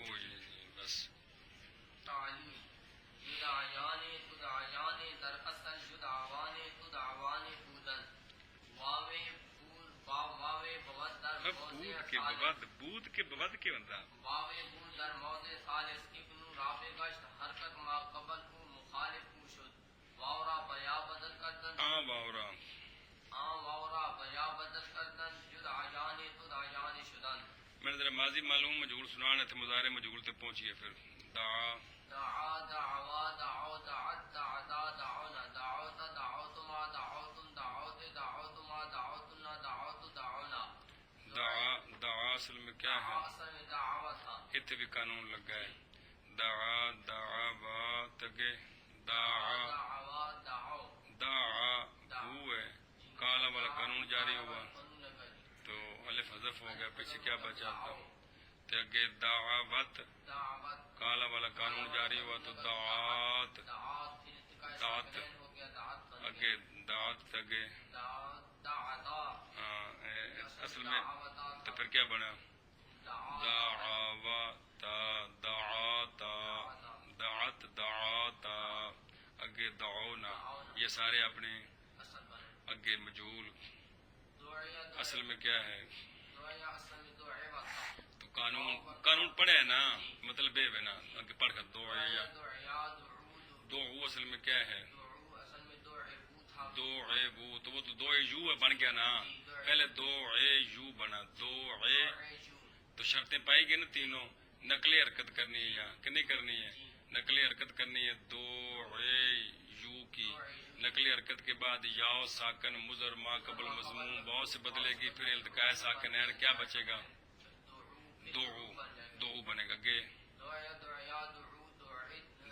بس تعلیم یدعیان تدعیان در اصل یدعوان تدعوان بودن واوے بود با واوے بود در موضع بود کے بود کے بندہ واوے بود در موضع ثالث ابن رافع گشت حرکت ما قبل کو مخالف کو شد واورا بیا بدل کردن واورا بیا بدل کردن یدعیان تدعیان شدن میں نے ذرا ماضی معلوم مجہول سنانا تھے مضارع مجہول تے پہنچیے پھر دعا دعوا دعو دعت دعدا دعونا دعوت دعوتما دعوتم دعوت دعوتما دعوتنا دعوت دعونا دعا اصل میں کیا ہے اصل میں دعوت تھا اتنے بھی قانون لگا ہے دعا دعوا تگے دعا دعا ہو ہے کالا والا قانون جاری ہوا تو الف حذف ہو گیا پیچھے کیا بچا تھا اگے دعوت کالا والا قانون جاری ہوا تو دعات دعت اگے دعت اگے اصل میں تو پھر کیا بنا دعوتا دعاتا دعت دعاتا اگے دعونا یہ سارے اپنے اگے مجہول اصل میں کیا ہے تو قانون پڑھے نا مطلب بے نا اگے پڑھ کر دو اصل میں کیا ہے دو بو تو وہ تو دو یو بن گیا نا پہلے دو یو بنا دو تو شرطیں پائی گئی نا تینوں نقلی حرکت کرنی ہے یا کہ نہیں کرنی ہے نقلی حرکت کرنی ہے دو یو کی نقلی حرکت کے بعد یاو ساکن مضر ما قبل مضموم واو سے بدلے گی پھر التقاء ساکن ہے کیا بچے گا دو بنے گا گے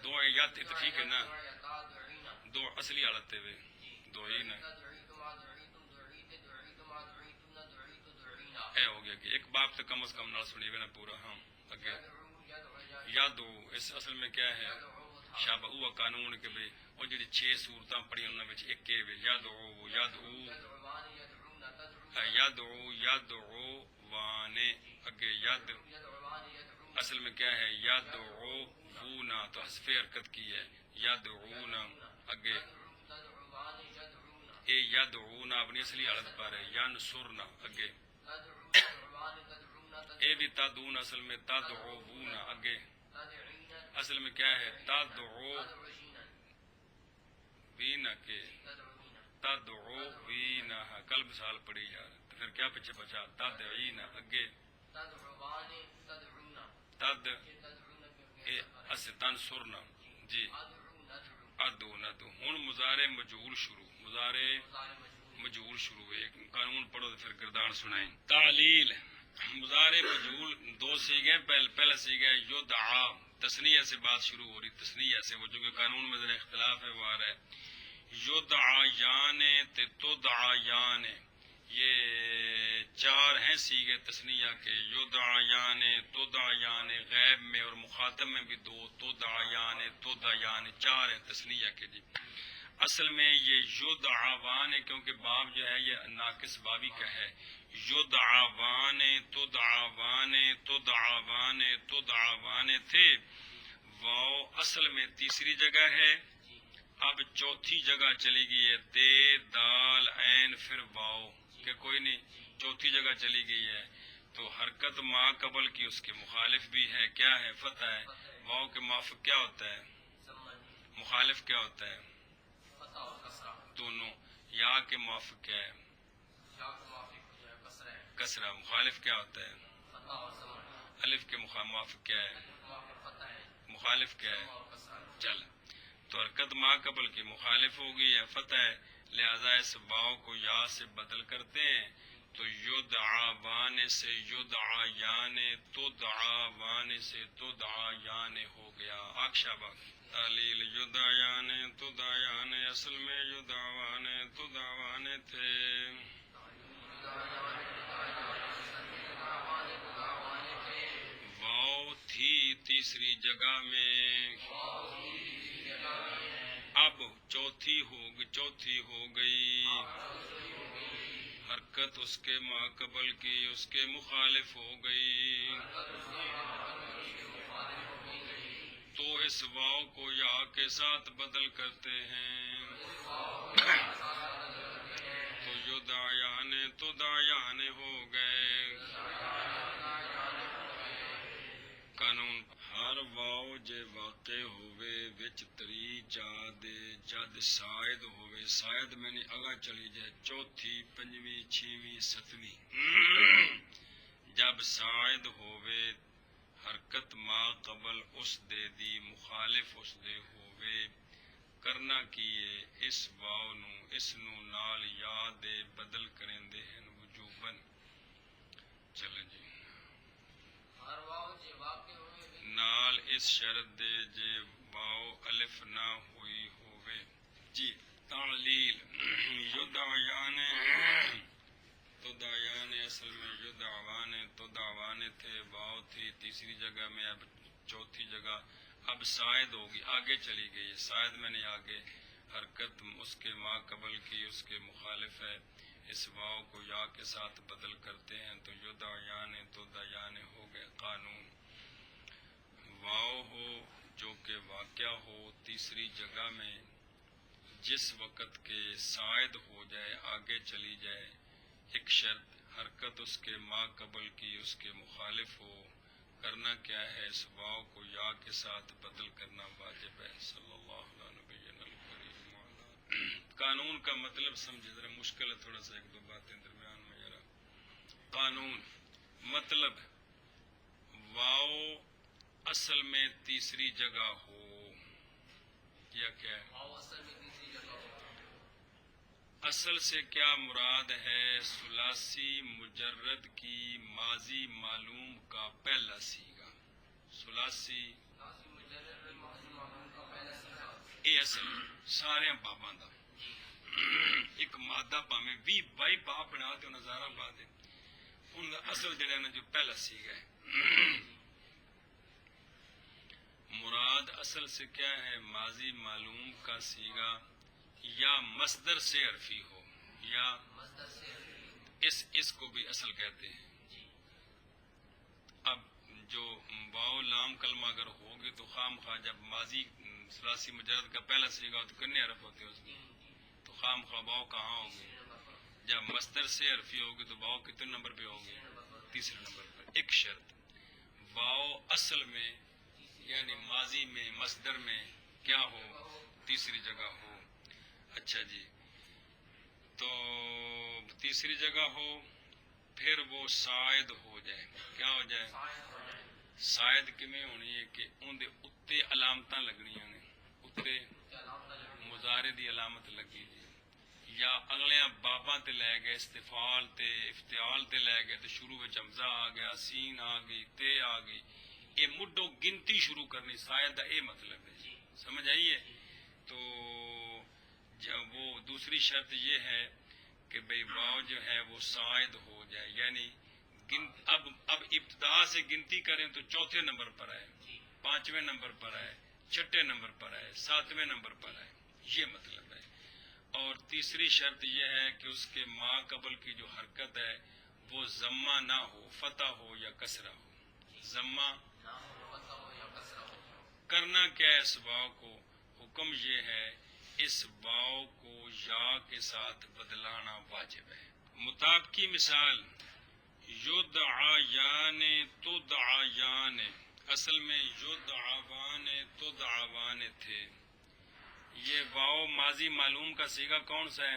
دو یا ٹھیک ہے نا دو اصلی حالت ہے دو ہی نا اے ہو گیا کہ ایک باب تو کم از کم نہ سنی ہوئے نا پورا ہاں اگے یادو اس اصل میں کیا ہے شابہ او قانون کے بھی وہ جڑی 6 صورتاں پڑھی انہاں وچ ایک ہے یادعو وانے اگے ید اصل میں کیا ہے یادعونا تو حذف حرکت کی ہے یادعونا اگے اے یادعونا اپنی اصلی حالت پر ہے ینصرنا اگے اے بھی تدعون اصل میں تدعونا اگے اصل میں کیا ہے تدعوینا کے تدعوینا کل مثال پڑھی یار پھر کیا پیچھے بچا تدعینا اگے تد اس تنصرنا جی ادو ندو ہن مضارع مجہول شروع ہے قانون پڑھو تو پھر گردان سنائیں تعلیل مضارع مجہول 2 سیغے پہلا سیغہ یدعا تثنیہ سے بات شروع ہو رہی تثنیہ سے وہ جو کہ قانون میں ذرا اختلاف ہے وہ آ رہا ہے یدعیان تے تدعیان یہ 4 ہیں سیغے تثنیہ کے یدعیان تدعیان غیب میں اور مخاطب میں بھی 2 تدعیان 4 ہیں تثنیہ کے جی اصل میں یہ یدعوان ہے کیونکہ باب جو ہے یہ ناقص بابی کا ہے یدعوان تدعوان تھے واو اصل میں تیسری جگہ ہے اب چوتھی جگہ چلی گئی ہے تے دال عین پھر واو کہ کوئی نہیں چوتھی جگہ چلی گئی ہے تو حرکت ما قبل کی اس کے مخالف بھی ہے کیا ہے فتح ہے واو کے موافق کیا ہوتا ہے مخالف کیا ہوتا ہے دونوں یا کے موافق کیا ہے کسرہ مخالف کیا ہوتا ہے الف کے موافق کیا ہے مخالف کیا ہے چل تو حرکت ما قبل کی مخالف ہوگی یا فتح ہے لہذا اس واو کو یا سے بدل کرتے ہیں تو یدعوان سے یدعیان تدعوان سے تدعیان ہو گیا اکشابہ تعلیل یدعیان تدعیان اصل میں یدعوان تدعوان تھے واو تھی تیسری جگہ میں اب چوتھی ہو گئی حرکت اس کے ما قبل کی اس کے مخالف ہو گئی اس واو کو یا کے ساتھ بدل کرتے ہیں تو تو دایان ہو گئے قانون ہر واو جے واقع ہوئے وچ تری جد شاید ہوئے شاید میں نے اگا چلی جائے چوتھی پنجویں چھویں ستویں جب شاید ہوئے حرکت ما قبل اس دے دی مخالف اس دے ہوئے کرنا کیے اس واو نو اس نو نال یا دے بدل کریندے ہیں وجوبن چلیں جی ہر واو جے واقع ہوئے نال اس شرط دے جے واو الف نہ ہوئی ہوئے جی تعلیل یدعیان تو دایان اصل میں یدعوان تو دعوان تھے واو تھی تیسری جگہ میں اب چوتھی جگہ اب شاید ہوگی آگے چلی گئی ہے شاید میں نے آگے حرکت اس کے ما قبل کی اس کے مخالف ہے اس واو کو یا کے ساتھ بدل کرتے ہیں تو یدعیان تو دایان ہو گئے قانون واو ہو جو کہ واقع ہو تیسری جگہ میں جس وقت کے شاید ہو جائے آگے چلی جائے ایک شرط حرکت اس کے ما قبل کی اس کے مخالف ہو کرنا کیا ہے اس واو کو یا کے ساتھ بدل کرنا واجب ہے صلی اللہ علیہ نبینا الکریم وعلی قانون کا مطلب سمجھے ذرا مشکل ہے تھوڑا سا ایک دو باتیں درمیان میں ذرا قانون مطلب واو اصل میں تیسری جگہ ہو یا کیا ہے واو اصل میں تیسری جگہ ہو اصل سے کیا مراد ہے ثلاثی مجرد کی ماضی معلوم کا پہلا صیغہ ثلاثی لازم مجرد ماضی معلوم کا پہلا صیغہ اے اصل سارے باباں دا ایک مادہ پاویں 20 22 باب بنا تے نظارہ پا دے ان دا اصل جڑا نا جو پہلا صیغہ ہے مراد اصل سے کیا ہے ماضی معلوم کا صیغہ یا مصدر سے عرفی ہو یا مصدر سے اس کو بھی اصل کہتے ہیں جی اب جو واو لام کلمہ اگر ہوگی تو خام خواہ جب ماضی ثلاثی مجرد کا پہلا صیغہ ہو تو کتنے حرف ہوتے ہیں اس میں تو خام خواہ واو کہاں ہوگی جب مصدر سے عرفی ہوگی تو واو کتنے نمبر پہ ہوگی تیسرے نمبر پر ایک شرط واو اصل میں یعنی ماضی میں مصدر میں کیا ہو تیسری جگہ ہو اچھا جی تو تیسری جگہ ہو پھر وہ شاید ہو جائے کیا ہو جائے شاید کیویں ہونی ہے کہ ان دے اتے علامتاں لگنیاں نے اتے مضارع دی علامت لگی جی یا اگلے باباں تے لے گئے استفعال تے افتعال تے لے گئے تے شروع وچ حمزہ آ گیا سین آ گئی تے آ گئی یہ مڈو گنتی شروع کرنی شاید دا اے مطلب ہے سمجھ آئی ہے تو وہ دوسری شرط یہ ہے کہ بھئی واو جو ہے وہ شاید ہو جائے یعنی اب ابتدا سے گنتی کریں تو چوتھے نمبر پر آئے پانچویں نمبر پر آئے چھٹے نمبر پر آئے ساتویں نمبر پر آئے یہ مطلب ہے اور تیسری شرط یہ ہے کہ اس کے ما قبل کی جو حرکت ہے وہ ضمہ نہ ہو فتح ہو یا کسرہ ہو ضمہ کرنا کیا ہے اس واو کو حکم یہ ہے اس واو کو یا کے ساتھ بدلانا واجب ہے مطابقی مثال یدعیان تدعیان اصل میں یدعوان تدعوان تھے یہ واو ماضی معلوم کا صیغہ کون سا ہے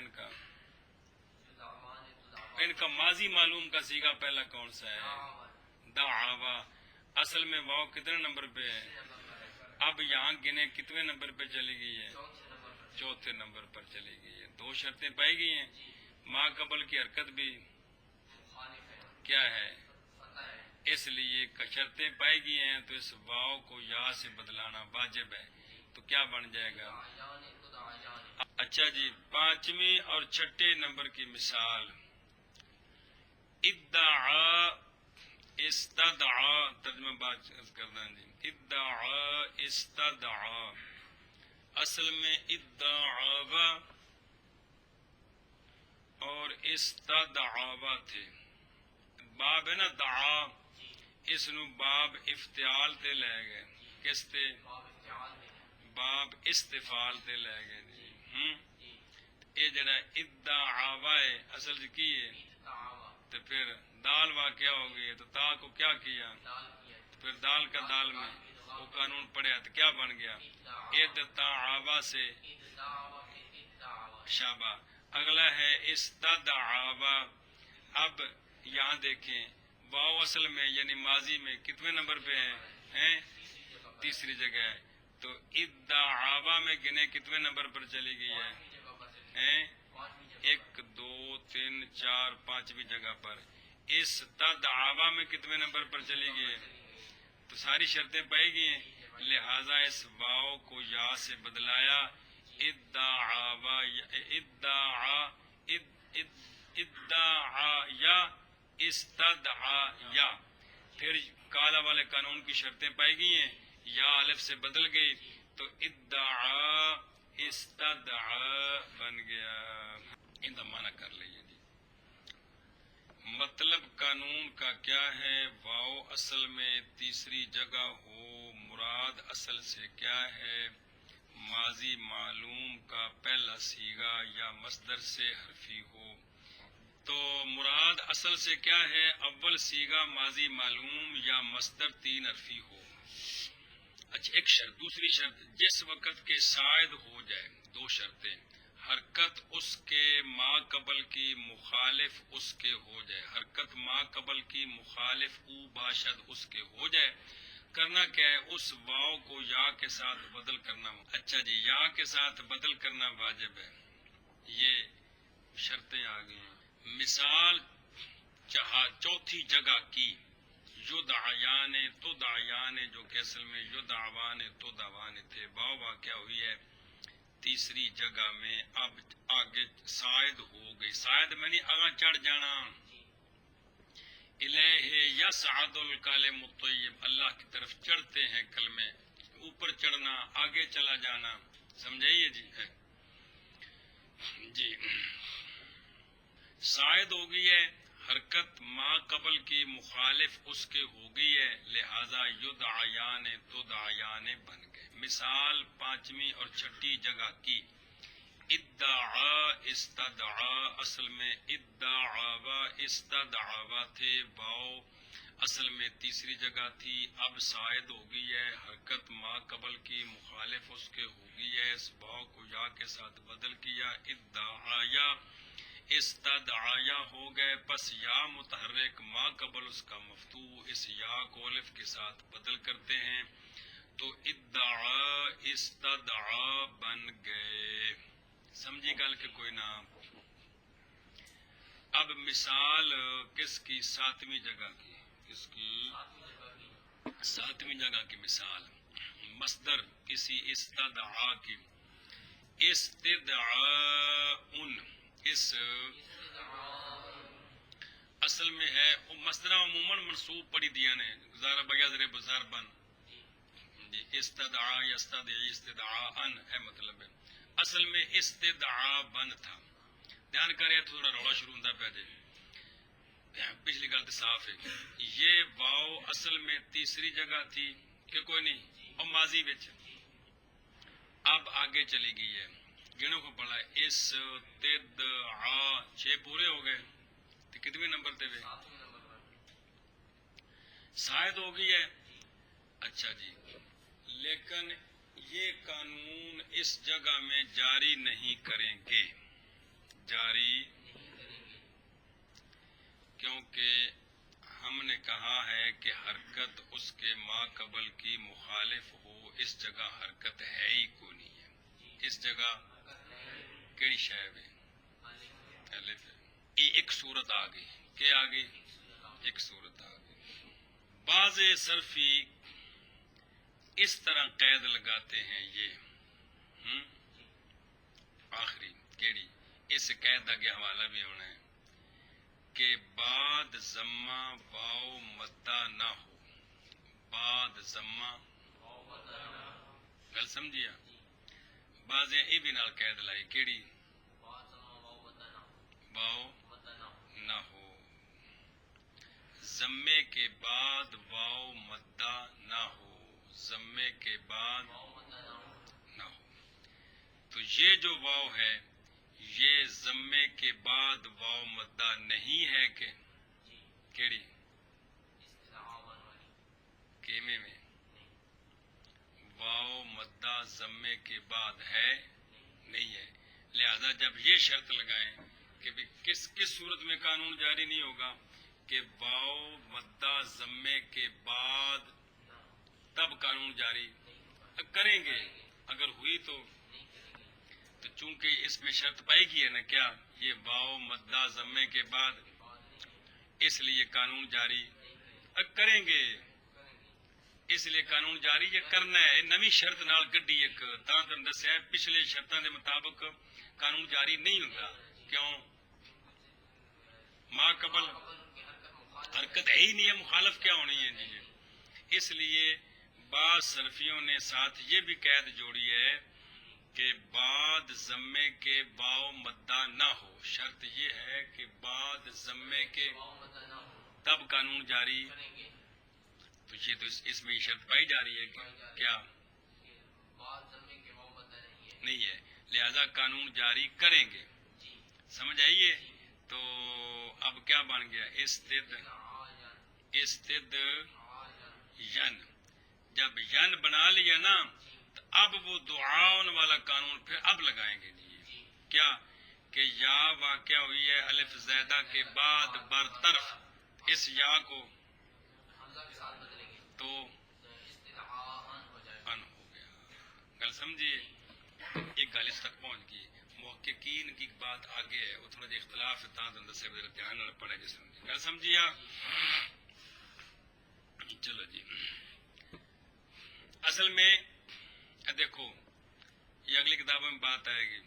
ان کا ماضی معلوم کا صیغہ پہلا کون سا ہے دعوا اصل میں واو کتنے نمبر پہ ہے اب یہاں گنے کتنے نمبر پہ چلی گئی ہے چوتھے نمبر پر چلی گئی ہے دو شرطیں پائی گئی ہیں ما قبل کی حرکت بھی کیا ہے اس لیے شرطیں پائی گئی ہیں تو اس واو کو یا سے بدلانا واجب ہے تو کیا بن جائے گا اچھا جی پانچویں اور چھٹے نمبر کی مثال ادعا استدعا ترجمہ بات کرنا جی ادعا استدعا اصل میں ادعا اور استدعا تھے باب ہے نا دعا اس نو باب افتعال تے لے گئے کس تے باب افتعال دے باب استفال تے لے گئے جی جی اے جڑا ادعاوا ہے اصل جی کی ہے تعاوا تو پھر دال واقعہ ہو گئی ہے تو تا کو کیا کیا دال کیا پھر دال کا دال میں وہ قانون پڑھا تو کیا بن گیا ادعاوا سے ادعاوا کے ادعاوا شابہ اگلا ہے استدعاوا اب یہاں دیکھیں واو اصل میں یعنی ماضی میں کتنے نمبر پہ ہیں تیسری جگہ ہے تو ادعاوا میں گنے کتنے نمبر پر چلی گئی ہے جگہ پر سے ہیں پانچویں جگہ 1 2 3 4 5ویں جگہ پر استدعاوا میں کتنے نمبر پر چلی گئی ہے تو ساری شرطیں پائی گئی ہیں لہذا اس واو کو یا سے بدلایا ادعاوا ادعا ادعا یا استدعا یا پھر کالا والے قانون کی شرطیں پائی گئی ہیں یا الف سے بدل گئی تو ادعا استدعا بن گیا ان کا معنی کر لئیے جی مطلب قانون کا کیا ہے واو اصل میں تیسری جگہ ہو مراد اصل سے کیا ہے ماضی معلوم کا پہلا صیغہ یا مصدر سے حرفی ہو تو مراد اصل سے کیا ہے اول صیغہ ماضی معلوم یا مصدر 3 حرفی ہو اچھا ایک شرط دوسری شرط جس وقت کے شاید ہو جائے 2 شرطیں حرکت اس کے ما قبل کی مخالف اس کے ہو جائے حرکت ما قبل کی مخالف او باشد اس کے ہو جائے کرنا کیا ہے اس واو کو یا کے ساتھ بدل کرنا اچھا جی یا کے ساتھ بدل کرنا واجب ہے یہ شرطیں آ گئی ہیں مثال چوتھی جگہ کی یدعیان تدعیان جو کہ اصل میں یدعوان تدعوان تھے واو واقعہ ہوئی ہے تیسری جگہ میں اب آگے سائد ہو گئی سائد میں نہیں آگاں چڑھ جانا الیہ یصعد الکلم الطیب اللہ کی طرف چڑھتے ہیں کلمے اوپر چڑھنا آگے چلا جانا سمجھائیے جی ہے جی سائد ہو گئی ہے حرکت ما قبل کی مخالف اس کے ہو گئی ہے لہذا یدعیان تدعیان بن گئے مثال 5ویں اور 6ٹھی جگہ کی ادعا استدعا اصل میں ادعاوا استدعاوا تھے واو اصل میں تیسری جگہ تھی اب سائد ہو گئی ہے حرکت ما قبل کی مخالف اس کے ہو گئی ہے اس واو کو یا کے ساتھ بدل کیا ادعایا استدعایا ہو گئے پس یا متحرک ما قبل اس کا مفتوح اس یا کو الف کے ساتھ بدل کرتے ہیں تو ادعا استدعا بن گئے سمجھی گل کہ کوئی نہ اب مثال کس کی 7ویں جگہ کی کس کی 7ویں جگہ کی مثال مصدر کسی استدعا کی استدعاء اس اصل میں ہے مصدر عموماً منصوب پڑھی دیا نے ذرا بیا ذرے بزار بن جی استدعا یستدعی استدعاء ہے مطلب ہے اصل میں استدعا بن تھا دھیان کرے تھوڑا روڑا شروع ہوتا پہ جائے پچھلی گل تو صاف ہے یہ واو اصل میں تیسری جگہ تھی کہ کوئی نہیں اور ماضی وچ اب آگے چلی گئی ہے گنوں کو پڑھا استدعا 6 پورے ہو گئے تو کتنے نمبر تے ہوئے شاید ہو گئی ہے اچھا جی لیکن یہ قانون اس جگہ میں جاری نہیں کریں گے جاری کیونکہ ہم نے کہا ہے کہ حرکت اس کے ما قبل کی مخالف ہو اس جگہ حرکت ہے ہی کوئی نہیں ہے اس جگہ کیڑی شے ہے الف ہے یہ ایک صورت آ گئی کیا آ گئی ایک صورت آ گئی بعض صرفی اس طرح قید لگاتے ہیں یہ آخری کیڑی اس قید آگے حوالہ بھی ہونا ہے کہ بعد ضمہ واو مدہ نہ ہو بعد ضمہ گل سمجھیا بعض یہ بھی نال قید لائی کیڑی واو نہ ہو ضمے کے بعد واو مدہ نہ ہو ضمے کے بعد واو مدہ نہ ہو نہ ہو. تو یہ جو واو ہے یہ ضمے کے بعد واو مدہ نہیں ہے کہ جی کیڑی استدعاون والی کیمے میں نہیں واو مدہ ضمے کے بعد ہے نہیں نہیں ہے. لہذا جب یہ شرط لگائیں کہ بھی کس صورت میں قانون جاری نہیں ہوگا کہ واو مدہ ضمے کے بعد نہ ہو تب قانون جاری نہیں ہوگا کریں گے. اگر ہوئی تو نہیں کریں گے تو چونکہ اس میں شرط پائی گئی ہے نا کیا یہ واو مدہ ضمے کے بعد بعد نہیں ہے اس لیے قانون جاری نہیں کریں گے. کریں گے اس لیے قانون جاری یہ کرنا ہے. نوی شرط نال گڈی ایک تاں تم دسیا ہے پچھلے شرطاں دے مطابق قانون جاری نہیں ہوتا. کیوں ما قبل قبل ان کی حرکت مخالف حرکت ہے ہی نہیں ہے مخالف کیا ہونی ہے جی. اس لیے بعض صرفیوں نے ساتھ یہ بھی قید جوڑی ہے کہ بعد ضمے کے واو مدہ نہ ہو. شرط یہ ہے کہ بعد ضمے کے واو مدہ نہ ہو تب قانون جاری. کریں گے تو یہ تو اس میں یہ شرط پائی جا رہی ہے کہ کیا کہ بعد ضمے کے واو مدہ نہیں ہے نہیں ہے لہذا قانون جاری کریں گے. جی سمجھ آئیے. تو اب کیا بن گیا استد استد ین. جب ین بنا لیا نا تو اب وہ دعاؤن والا قانون پھر اب لگائیں گے جی. کیا کہ یا واقع ہوئی ہے الف زیدہ کے بعد برطرف اس یا کو حمزہ کے ساتھ بدلیں گے تو استدعاءن ہو جائے گا ان ہو گیا. گل سمجھیے. ایک گل اس تک پہنچ گئی. محققین کی بات آگے ہے وہ تھوڑا جا اختلاف ہے تاں اندر سے دھیان نال پڑھے جس گل سمجھیا. چلو جی اصل میں دیکھو یہ اگلی کتابوں میں بات آئے گی.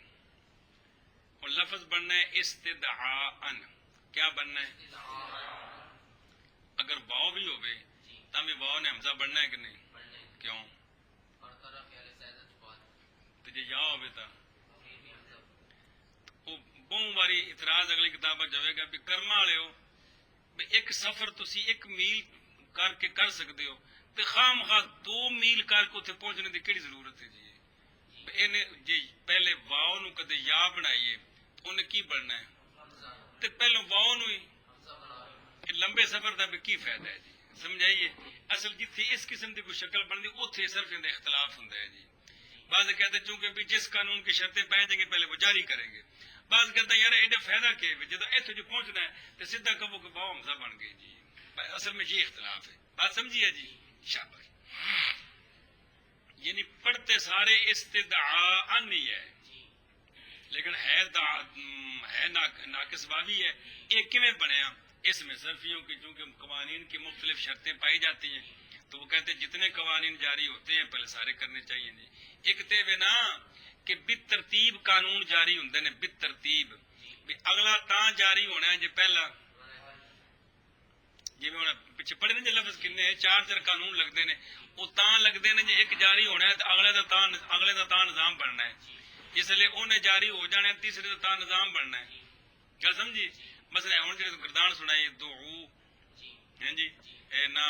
اور لفظ بننا ہے استدعاءن. کیا بننا ہے اگر واو بھی ہوئے تب بھی واو نے حمزہ بننا ہے کہ نہیں. پڑھنے کیوں اور طرف یا زیادہ بعد تو جی یا ہوئے تا پھر بھی حمزہ وہ بہت باری اعتراض اگلی کتاب جائے گا بھی کرما والے ہو بھی ایک سفر تسی 1 میل کر کے کر سکتے ہو تو خام خواہ 2 میل کر کے اتنے پہنچنے کی کہڑی ضرورت ہے جی. جی پہلے واؤ نو کدے یا بنائیے انہیں کی بننا ہے حمزہ تو پہلے واؤ نو ہی حمزہ بنا کہ لمبے سفر کا بھی کی فائدہ ہے جی. سمجھائیے. اصل جتھے اس قسم کی کوئی شکل بنتی اتنے صرف اندر اختلاف ہوتا ہے جی. بعض کہتے ہیں چونکہ بھی جس قانون کی شرطیں پائیں جائیں گے پہلے وہ جاری کریں گے. بعض کہتے ہیں یار ایڈا فائدہ کیا ہے جب اتنے جو پہنچنا ہے تو سیدھا کہو کہ واؤ حمزہ بن گئی جی. اصل میں یہ اختلاف ہے. بات سمجھیے جی. شاباش. یعنی پڑھتے سارے استدعاء نہیں ہے لیکن ہے ناقص واوی ہے. یہ کیویں بنیا اس میں صرفیوں کی چونکہ قوانین کی مختلف شرطیں پائی جاتی ہیں تو وہ کہتے ہیں جتنے قوانین جاری ہوتے ہیں پہلے سارے کرنے چاہیے جی. ایک تے وے نا کہ بالترتیب قانون جاری ہوندے نے بالترتیب بھی اگلا تاں جاری ہونا ہے جی پہلا جی میں پیچھے پڑھے نا جی لفظ کنے ہیں 4 قانون لگتے ہیں وہ تاں لگتے ہیں جی ایک جاری ہونا ہے تو اگلے دا تاں نظام بننا ہے. اس لیے انہیں جاری ہو جانے تیسرے دا تاں نظام بننا ہے. کیا سمجھی. مثلا ہوں جی گردان سنائی دعو ہیں جی اے نا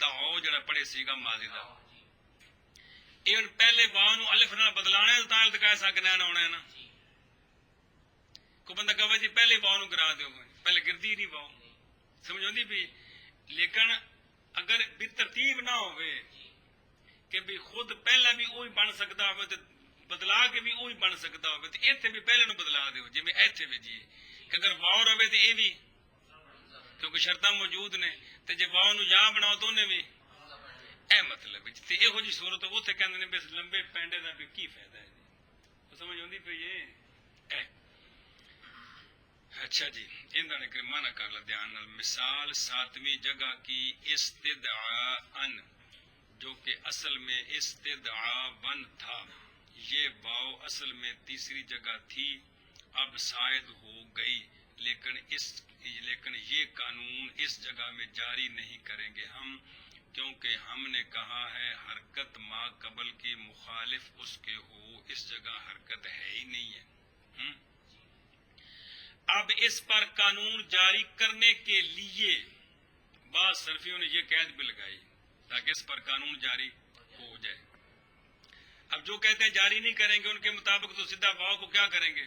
دعو جڑا پڑھے سیگا ماضی دا ایون پہلے واو نو الف نال بدلانا ہے تاں التقاء ساکنین ہونا ہے نا. کو بندہ کہے جی پہلے واو نو گرا دیو پہلے گردی نہیں واو سمجھوندی بھی. لیکن اگر بھی ترتیب نہ ہوئے کہ بھی خود پہلا بھی وہی بن سکتا ہوئے تو بدلا کے بھی وہی بن سکتا ہوئے تو ایتھے بھی پہلے نو بدلا دیو جی میں ایتھے بھی جی کہ اگر واو رہے تو یہ بھی کیونکہ شرطاں موجود نے تو جی واو نو یا بناؤ تو انہیں بھی اے مطلب جی یہو جی صورت وہ تے کہندے نے بس لمبے پینڈے دا بھی کی فائدہ ہے جی. سمجھ آندی پئی ہے. اچھا جی انہاں نے کہ مانا کر لا دھیان نال. مثال 7ویں جگہ کی استدعاء جو کہ اصل میں استدعاء تھا. یہ واو اصل میں تیسری جگہ تھی اب زائد ہو گئی لیکن یہ قانون اس جگہ میں جاری نہیں کریں گے ہم کیونکہ ہم نے کہا ہے حرکت ما قبل کی مخالف اس کے ہو. اس جگہ حرکت ہے ہی نہیں ہے. اب اس پر قانون جاری کرنے کے لیے بعض صرفیوں نے یہ قید بھی لگائی تاکہ اس پر قانون جاری ہو جائے. اب جو کہتے ہیں جاری نہیں کریں گے ان کے مطابق تو سیدھا واو کو کیا کریں گے؟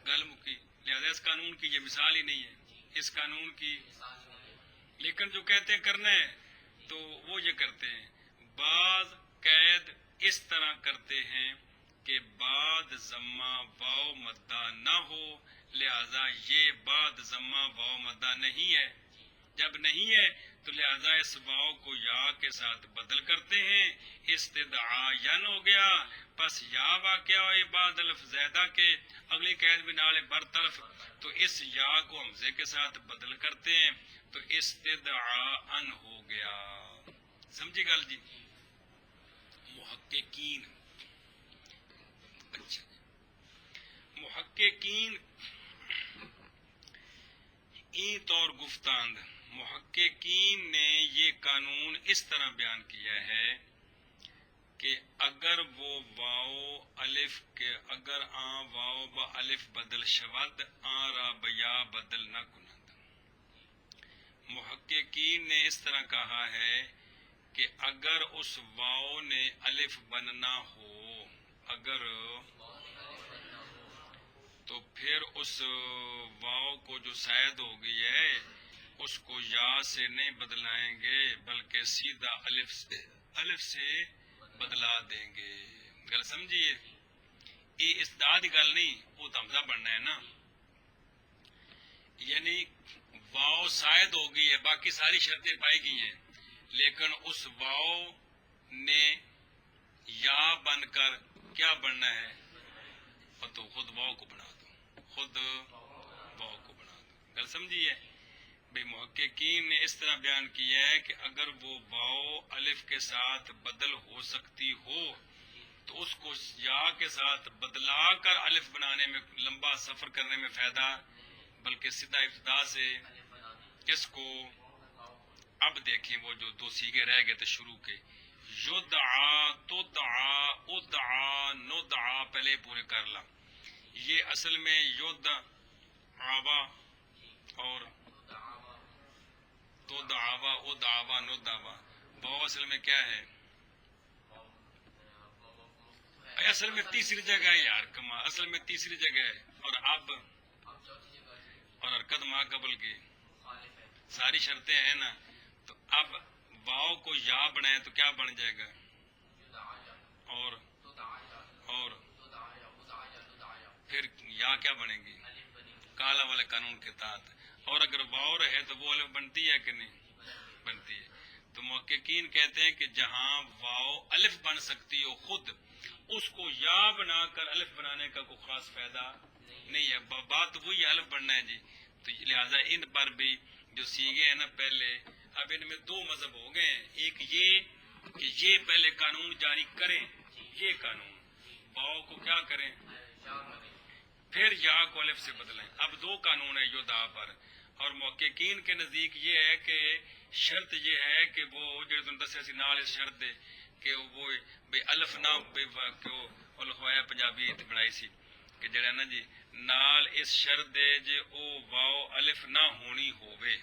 گل مکی. لہذا اس قانون کی یہ مثال ہی نہیں ہے اس قانون کی. لیکن جو کہتے ہیں کرنا ہے تو وہ یہ کرتے ہیں. بعض قید اس طرح کرتے ہیں کہ بعد ضمہ واو مدہ نہ ہو، لہذا یہ بعد ضمہ واو مدہ نہیں ہے. جب نہیں ہے تو لہذا اس واو کو یا کے ساتھ بدل کرتے ہیں. استدعا ین ہو گیا. پس یا واقعہ ہوئے بعد الف زیدہ کے اگلی قید بھی نال برطرف، تو اس یا کو حمزے کے ساتھ بدل کرتے ہیں تو استدعا ان ہو گیا. سمجھی گل جی؟ محققین، اچھا محققین این طور گفتاند، محققین نے یہ قانون اس طرح بیان کیا ہے کہ اگر وہ واو الف کے اگر آ واو با الف بدل شود آ را بیا بدل نہ کنند. محققین نے اس طرح کہا ہے کہ اگر اس واو نے الف بننا ہو، اگر تو پھر اس واو کو جو زائد ہو گئی ہے اس کو یا سے نہیں بدلائیں گے بلکہ سیدھا الف سے بدلا دیں گے. گل سمجھیے؟ یہ استداد گل نہیں، وہ حمزہ بننا ہے نا. یعنی واو زائد ہو گئی ہے، باقی ساری شرطیں پائی گئی ہیں، لیکن اس واو نے یا بن کر کیا بننا ہے؟ تو خود واو کو بنا دو، خود واو کو بنا دو. گل سمجھیے؟ بھئی محققین نے اس طرح بیان کیا ہے کہ اگر وہ واو الف کے ساتھ بدل ہو سکتی ہو تو اس کو یا کے ساتھ بدلا کر الف بنانے میں لمبا سفر کرنے میں فائدہ، بلکہ سیدھا ابتدا سے کس کو. اب دیکھیں وہ جو دو سیغے رہ گئے تھے شروع کے، یدعا تدعا ادعا ندعا، پہلے پورے کر لا. یہ اصل میں یدعوا اور تدعوا ادعوا ندعوا، وہ اصل میں کیا ہے؟ اصل میں تیسری جگہ ہے یار، کما اصل میں تیسری جگہ ہے. اور اب اور حرکت ما قبل کی ساری شرطیں ہیں نا، تو اب واو کو یا بنائے تو کیا بن جائے گا؟ اور پھر یا کیا بنے گی؟ کالا والے قانون کے تحت. اور اگر واو رہے تو وہ الف بنتی ہے کہ نہیں بنتی ہے؟ تو محققین کہتے ہیں کہ جہاں واو الف بن سکتی ہو خود، اس کو یا بنا کر الف بنانے کا کوئی خاص فائدہ نہیں ہے. بات وہی الف بننا ہے جی. تو لہٰذا ان پر بھی جو سیگے ہیں نا پہلے، اب ان میں دو مذہب ہو گئے ہیں. ایک یہ کہ یہ پہلے قانون جاری کریں، یہ قانون واو کو کیا کریں پھر یا کو الف سے بدلیں. اب دو قانون ہے یدعا پر. اور محققین کے نزدیک یہ ہے کہ شرط یہ ہے کہ وہ جو تم دسیا سی نال اس شرط دے کہ وہ بے الف نہ بے وہ لکھوایا پنجابی بنائی سی کہ جڑا نا جی نال اس شرط دے جے او واو الف نہ ہونی ہووے،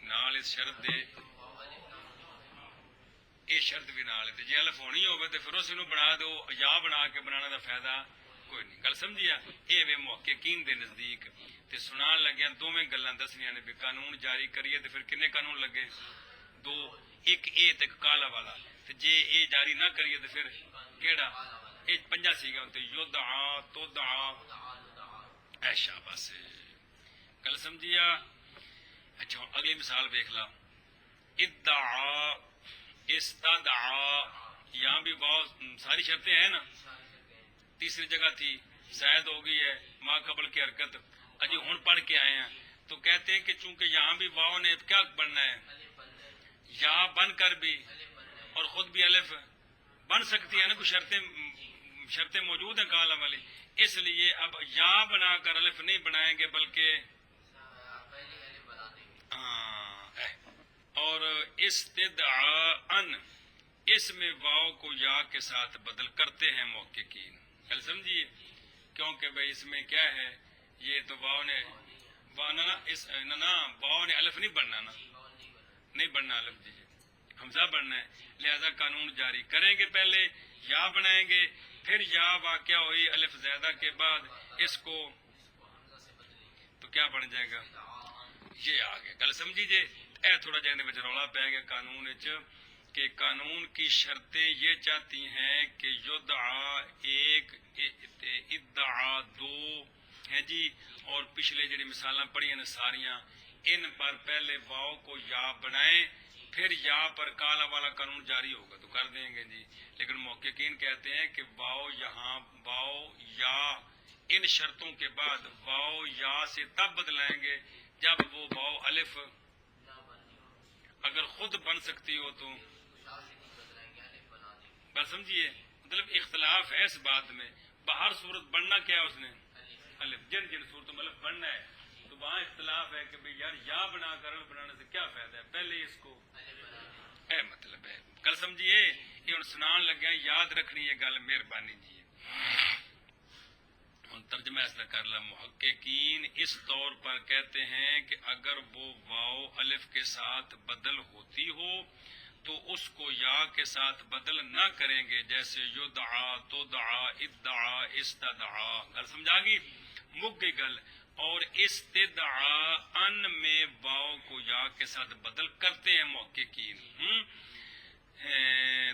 نال اس شرط دے یہ شرط بھی نال تے جے الف ہونی ہووے تے پھر اس نو بنا دو، یا بنا کے بنانا دا فائدہ کوئی نہیں. گل سمجھیا؟ اے وے محققین دے نزدیک. تے سنان لگیا دوویں گلاں دسنیاں نے بھی قانون جاری کریے تے پھر کنے قانون لگے؟ دو، ایک اے تے کالا والا. تے جے اے جاری نہ کریے تے پھر کیڑا؟ اے پنجا سیگا تے یدعا تدعا. ایشا بس گل سمجھیا؟ اچھا اگلی مثال دیکھ لا. ادعا استدعا، یہاں بھی بہت ساری شرطیں ہیں نا. تیسری جگہ تھی زائد ہو گئی ہے ما قبل کی حرکت، اجی ہن پڑھ کے آئے ہیں تو کہتے ہیں کہ چونکہ یہاں بھی واو نے کیا بننا ہے؟ یا بن کر بھی اور خود بھی الف بن سکتی ہے نا، کچھ شرطیں موجود ہیں کالا والی، اس لیے اب یا بنا کر الف نہیں بنائیں گے بلکہ اور استدعاء اس میں واو کو یا کے ساتھ بدل کرتے ہیں محققین. کل سمجھیے؟ کیونکہ بھائی اس میں کیا ہے، یہ تو واو نے واو نے الف نہیں بننا نا، نہیں بننا الف. جی حمزہ بننا ہے، لہذا قانون جاری کریں گے، پہلے یا بنائیں گے، پھر یا واقع ہوئی الف زیادہ کے بعد اس کو تو کیا بن جائے گا، یہ آگے گل سمجھی جے۔ اے تھوڑا جہاں وچ رولا پی گیا قانون وچ کہ قانون کی شرطیں یہ چاہتی ہیں کہ یدعا ایک، ادعا دو ہے جی، اور پچھلے جڑی مثالاں پڑھی ہیں ساریاں ان پر پہلے واؤ کو یا بنائیں، پھر یا پر کالا والا قانون جاری ہوگا تو کر دیں گے جی۔ لیکن محققین کہتے ہیں کہ واؤ یہاں واؤ یا ان شرطوں کے بعد واؤ یا سے تب بدلائیں گے جب وہ واؤ الف اگر خود بن سکتی ہو تو بات سمجھیے، مطلب اختلاف ہے اس بات میں، باہر صورت بننا کیا ہے اس نے الف، جن جن صورتوں میں الف بننا ہے تو وہاں اختلاف ہے کہ بھئی یار یا بنا کر الف بنانے سے کیا فائدہ ہے، پہلے اس کو اے مطلب ہے کل سمجھیے، یہ ہن سنان لگا، یاد رکھنی یہ گل، مہربانی جی۔ ترجمہ ایسا کر لا، محققین اس طور پر کہتے ہیں کہ اگر وہ واو الف کے ساتھ بدل ہوتی ہو تو اس کو یا کے ساتھ بدل نہ کریں گے، جیسے یدعا، تدعا، ادعا، استدعا، گل سمجھا گی، مک گئی گل۔ اور استدعا ان میں واو کو یا کے ساتھ بدل کرتے ہیں محققین،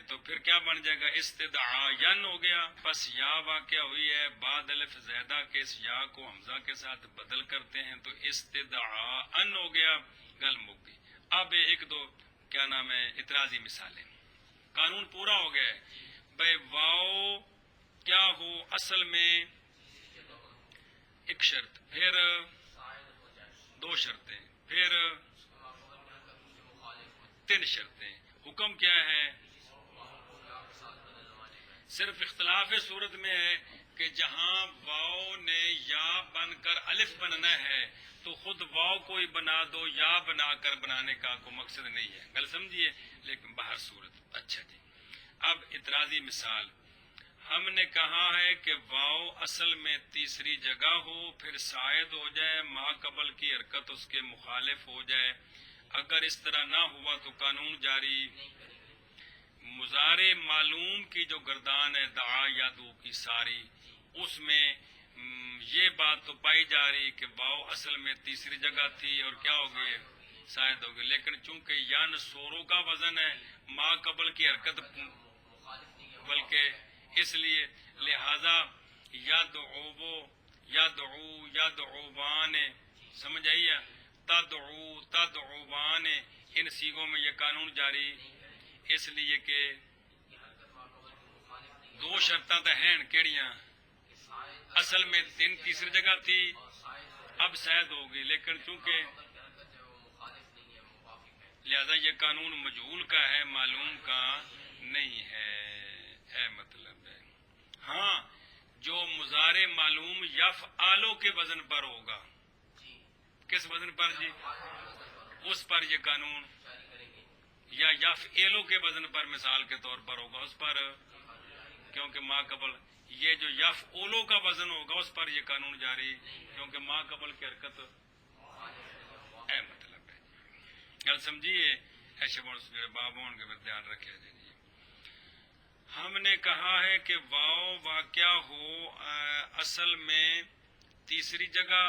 تو پھر کیا بن جائے گا، استدعا ین ہو گیا، بس یا واقع ہوئی ہے بعد الف زیادہ کے، اس یا کو حمزہ کے ساتھ بدل کرتے ہیں تو استدعا ان ہو گیا، گل مک گئی۔ اب ایک دو کیا نام ہے اعتراضی مثالیں، قانون پورا ہو گیا ہے بھائی، واؤ کیا ہو اصل میں ایک شرط، پھر دو شرطیں، پھر تین شرطیں، حکم کیا ہے، صرف اختلاف صورت میں ہے کہ جہاں واؤ نے یا بن کر الف بننا ہے تو خود واؤ کو ہی بنا دو، یا بنا کر بنانے کا کوئی مقصد نہیں ہے، گل سمجھیے، لیکن باہر صورت۔ اچھا جی، اب اعتراضی مثال، ہم نے کہا ہے کہ واؤ اصل میں تیسری جگہ ہو، پھر زائد ہو جائے، ما قبل کی حرکت اس کے مخالف ہو جائے، اگر اس طرح نہ ہوا تو قانون جاری۔ مضارع معلوم کی جو گردان ہے دعا یا دو کی ساری، اس میں یہ بات تو پائی جا رہی کہ واؤ اصل میں تیسری جگہ تھی اور کیا ہو گئی، زائد ہو گئی، لیکن چونکہ ین سوروں کا وزن ہے، ما قبل کی حرکت بلکہ اس لیے لہذا یدعو، یدعو، یدعوان، سمجھ آئی ہے، تدعو، تدعوان، ان سیغوں میں یہ قانون جاری، اس لیے کہ دو شرطاں تو ہیں کیڑیاں، اصل میں تیسری جگہ تھی، اب زائد ہو گئی، لیکن چونکہ لہذا یہ قانون مجہول کا ہے، معلوم کا نہیں ہے، اے مطلب ہے۔ ہاں جو مضارع معلوم یفعلو کے وزن پر ہوگا، کس وزن پر جی، اس پر یہ قانون، یا یفعلو کے وزن پر مثال کے طور پر ہوگا، اس پر، کیونکہ ما قبل، یہ جو یفعلو کا وزن ہوگا اس پر یہ قانون جاری، کیونکہ ما قبل کی حرکت، اے مطلب ہے، گل سمجھیے، ایسے باب ہون کے دھیان رکھے جی۔ ہم نے کہا ہے کہ واؤ واقع ہو اصل میں تیسری جگہ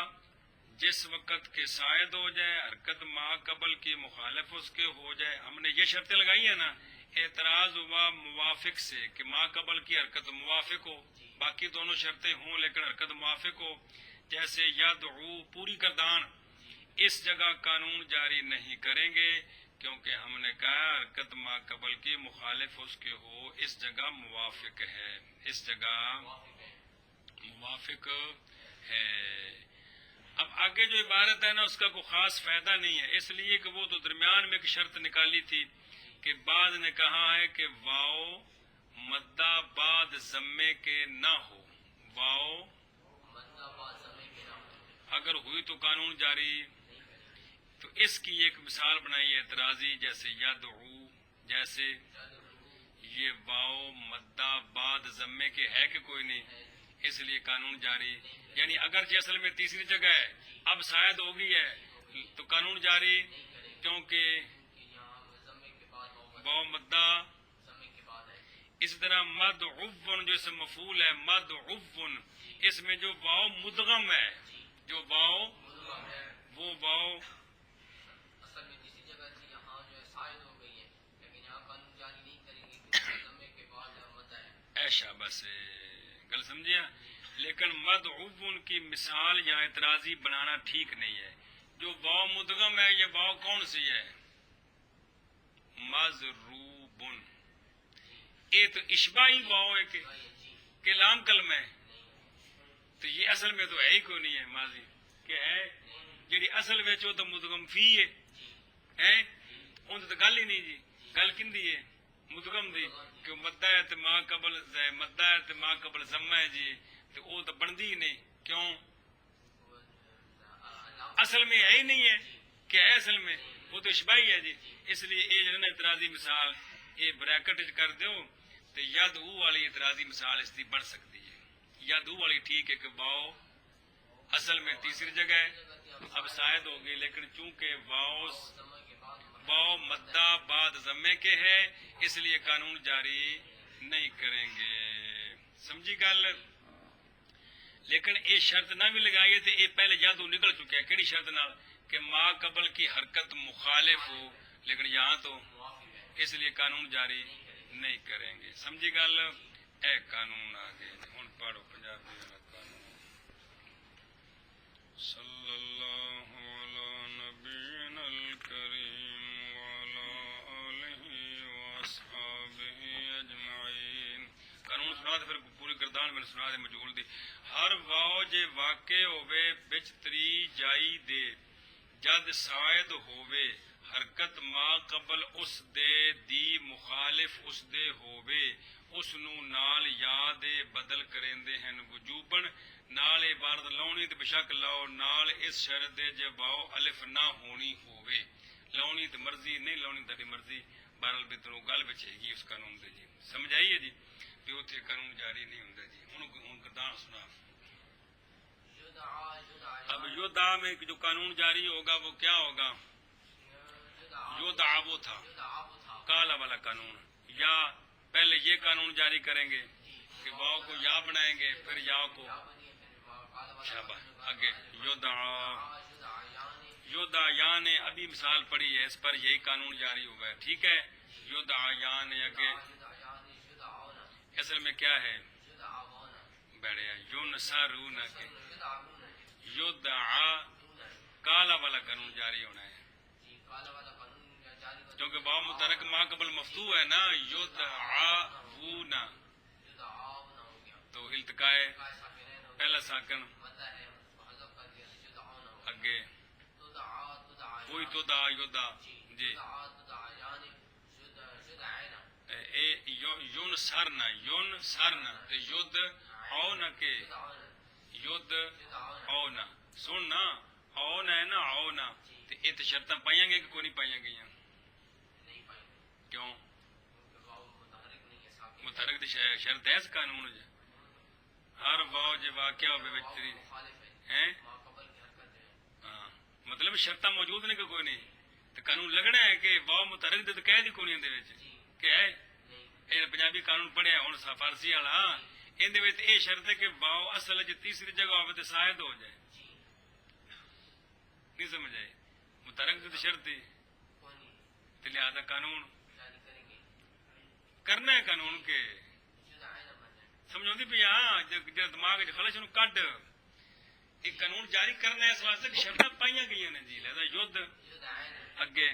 جس وقت کے زائد ہو جائے، حرکت ما قبل کی مخالف اس کے ہو جائے، ہم نے یہ شرطیں لگائی ہیں نا، اعتراض ہوا موافق سے کہ ما قبل کی حرکت موافق ہو، باقی دونوں شرطیں ہوں لیکن حرکت موافق ہو، جیسے یدعو پوری گردان، اس جگہ قانون جاری نہیں کریں گے کیونکہ ہم نے کہا حرکت ما قبل کی مخالف اس کے ہو، اس جگہ موافق ہے، اس جگہ موافق ہے۔ اب آگے جو عبارت ہے نا اس کا کوئی خاص فائدہ نہیں ہے، اس لیے کہ وہ تو درمیان میں ایک شرط نکالی تھی کہ بعض نے کہا ہے کہ واؤ مدہ بعد ضمے کے نہ ہو، واؤ اگر ہوئی تو قانون جاری، تو اس کی ایک مثال بنائی ہے اعتراضی، جیسے یدعو، جیسے یہ واؤ مدہ بعد ضمے کے ہے کہ کوئی نہیں، اس لیے قانون جاری، یعنی اگرچہ اصل میں تیسری جگہ ہے اب زائد ہو گئی ہے تو قانون جاری، کیونکہ واو مدہ سمے کے بعد ہے. اسی طرح مدعون جو اسم مفعول ہے مدعون اس میں جو واو مدغم ہے جو واو مدغم ہے وہ واو اصل میں کسی جگہ سے یہاں جو ہے شاید ہو گئی ہے لیکن یہاں قانون جاری نہیں کریں گے کیونکہ سمے کے بعد جو مدہ ہے. ایشا بس گل سمجھیا. لیکن مدعون کی مثال یا اعتراضی بنانا ٹھیک نہیں ہے. جو واو مدغم ہے یہ واو کون سی ہے مضروبن یہ تو اشباہی واو ہے کہ لام کلمہ ہے تو یہ اصل میں تو ہے ہی کوئی نہیں ہے ماضی کہ ہے جی اصل میں تو مدغم فی ہے ان تو گل ہی نہیں جی گل کندی ہے مدغم دی کہ مدہ ہے تو ماں قبل مدہ ہے تو ماں قبل ضمہ ہے جی تو وہ تو بندی ہی نہیں کیوں اصل میں ہے ہی نہیں ہے کہ ہے اصل میں وہ تو اشباہی ہے جی. اس لیے یہ جو اعتراضی مثال یہ بریکٹ کر دو تو ید او والی اعتراضی مثال اس کی بن سکتی ہے. ید او والی ٹھیک ہے کہ واو اصل میں تیسری جگہ ہے اب شاید ہوگی لیکن چونکہ واو مدہ بعد ضمے کے ہے اس لیے قانون جاری نہیں کریں گے. سمجھی گل. لیکن یہ شرط نہ بھی لگائیے تو یہ پہلے یادو نکل چکا ہے کہڑی شرط نال کہ ما قبل کی حرکت مخالف ہو لیکن یہاں تو اس لیے قانون جاری نہیں کریں گے. سمجھی گل. اے قانون آگے ہن پڑھو پنجابی والا قانون. صلی اللہ علی نبینا الکریم وعلی آلہ واصحابہ اجمعین. قانون سنا دے پھر پوری گردان میں سنا دے مجہول دی. ہر واو جے واقع ہووے وچ تری جائی دے جد شاید ہووے حرکت ما قبل اس دے دی مخالف اس دے ہووے اس نو نال یاد بدل کریندے ہیں وجوبن نال عبارت لاؤنی تے بشک لاؤ نال اس شرط دے جے واو الف نہ ہونی ہووے. لاؤنی تے مرضی نہیں لاؤنی تہاڈی مرضی بہرحال بہتروں گل بچے گی اس قانون دے جی. سمجھ آئی ہے جی کہ اوتھے قانون جاری نہیں ہوندا جی. ہن گردان سنا. اب یودا میں جو قانون جاری ہوگا وہ کیا ہوگا یودا وہ تھا کالا والا قانون یا پہلے یہ قانون جاری کریں گے کہ واو کو یا بنائیں گے پھر یا کو شاباش آگے یودا یا نے ابھی مثال پڑھی ہے اس پر یہی قانون جاری ہوگا. ٹھیک ہے. یودا یا نے آگے اصل میں کیا ہے بیڑیا یون سارون کے یدعا کالا والا قانون جاری ہونا ہے کیونکہ واو متحرک ما قبل مفتوح ہے نا یدعاونا تو التقائے پہلا ساکن اگے کوئی تو دا یودا جی یون سرنا ید اونا کے ید اونا سننا اونا ہے نا اونا تو یہ تو شرطاں پائیں گے کہ کوئی نہیں پائیں گئی کیوں متحرک تو شرط ہے اس قانون جو ہر واو جو واقع ہوئے بچری ہیں ہاں مطلب شرطاں موجود نہیں کہ کوئی نہیں تو قانون لگنا ہے کہ واو متحرک دے تو کہہ دی کوئی نہیں کہ ہے یہ پنجابی قانون پڑھیا ہوں فارسی والا اندر یہ شرط ہے کہ واو اصل جو تیسری جگہ ہوئے تو شاید ہو جائے. نہیں سمجھ آئے متحرک تو شرط ہے تو لہذا قانون کرنا ہے قانون کے سمجھو پی ہاں جب دماغ خلش نو کڈ ایک قانون جاری کرنا ہے اس واسطے کہ شرطاں پائیاں گئی نے جی لہذا یدھ اگے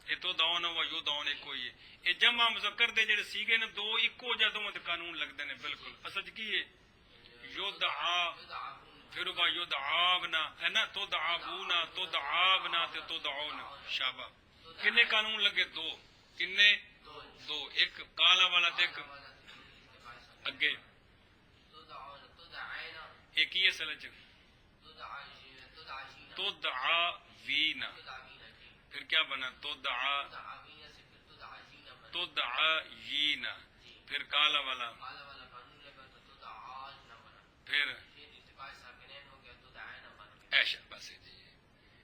یہ تو داؤن ہوا یو داؤن ایک ہوئی ہے. یہ جمع مذکر دے جڑے سیگے نے دو ایکو جا دو تے قانون لگتے ہیں بالکل اصل کی ہے یدعا پھر با یدعابنا ہے نا تو دعابونا تو دعابنا تے تو دعونا شابہ کنے قانون لگے دو کنے دو ایک کالا والا تے ایک اگے ایک ہی ہے سلچ تو دعاوینا پھر کیا بنا تو دعایینا پھر کالا والا پھر ایشا بس جی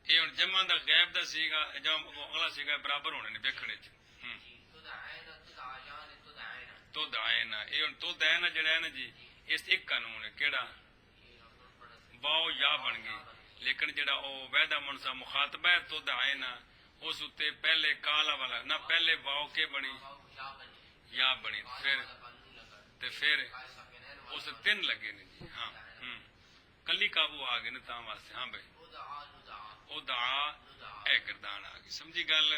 یہ ہوں جمع دا غیب دا سیگا جو اگلا سیگا برابر ہونے نے ویکھنے چ تدعین تدعیان تدعین تو دائنا یہ ہوں تو دائنا جڑا ہے نا جی اس ایک قانون ہے کیڑا واو یا بن گئی لیکن جڑا او وحدہ منصب مخاطبہ ہے تو دائنا اس اتے پہلے کالا والا نہ پہلے واو کے بنی یا بنی پھر اس تین لگے نے جی ہاں کلی قابو آ گئے نا تاں واسطے ہاں بھائی او دعا اے گردان آ گئی سمجھی گل